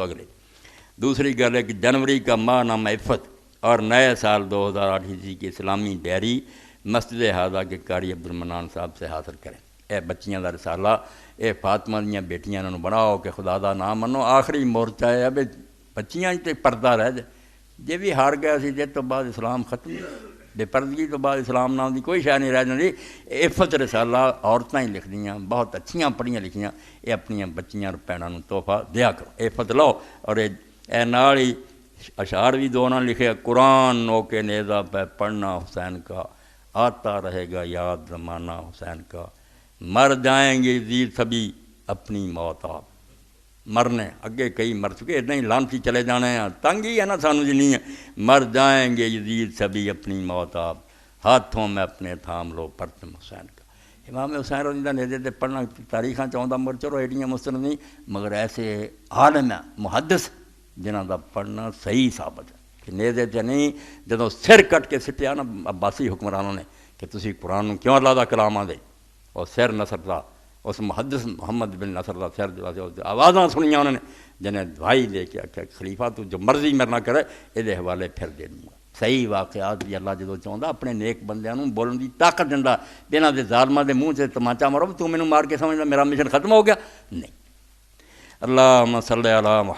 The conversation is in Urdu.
اگلے دوسری گل ہے کہ جنوری کا ماہ نام عفت اور نئے سال 2008 کی اسلامی ڈائری مسجد ہاضہ کے قاری عبد المنان صاحب سے حاصل کریں۔ اے بچیاں دا رسالہ، اے فاطمہ دیاں بیٹیاں انہوں بناؤ کہ خدا دا نام منو۔ آخری مورچہ ہے ابے بچیاں تے پردہ رہ جائے، جے بھی ہار گیا سی جے تو بعد اسلام ختم، بے پردگی تو بعد اسلام نام دی کوئی شے نہیں رہ جاندی۔ عفت رسالہ عورتاں ہی لکھ دیاں، بہت اچھیاں پڑھیاں لکھیاں، اے اپنیاں بچیاں بھیناں نوں تحفہ دیا کرو، عفت لو۔ اور اے نال ہی اشعار بھی دو نہ لکھے، قرآن نو کے نیزہ پہ پڑھنا حسین کا، آتا رہے گا یاد زمانہ حسین کا، مر جائیں گے یزید سبھی اپنی موت آپ۔ مرنے اگے کئی مر چکے، نہیں لانتی چلے جانے ہیں، تنگ ہی ہے نا سانو جنی ہے۔ مر جائیں گے یزید سبھی اپنی موت آپ، ہاتھوں میں اپنے تھام لو پرچم حسین کا۔ امام حسین رضی اللہ نیزے تے پڑھنا تاریخاں چاہتا مر چلو ایڈیاں مستند نہیں، مگر ایسے عالم ہے محدث جنہاں دا پڑھنا صحیح ثابت ہے کہ نیزے تے نہیں، جدوں سر کٹ کے سٹیا نا عباسی حکمرانوں نے کہ تسی قرآن نوں کیوں اللہ دا کلام آدے، اور سر نصر دا اس محدث محمد بن نصر دا سر آوازاں سنیاں انہوں نے، جنہیں دعائی دے کے آخیا خلیفہ تو جو مرضی میرے نہ کرے یہ حوالے پھر دے دوں گا۔ صحیح واقعات بھی اللہ جدوں چاہتا اپنے نیک بندیاں نوں بولن دی طاقت دیندا، انہاں دے ظالماں دے منہ سے تماچا مارو تو مینوں مار کے سمجھدا میرا مشن ختم ہو گیا، نہیں۔ اللہم صلی علی محمد۔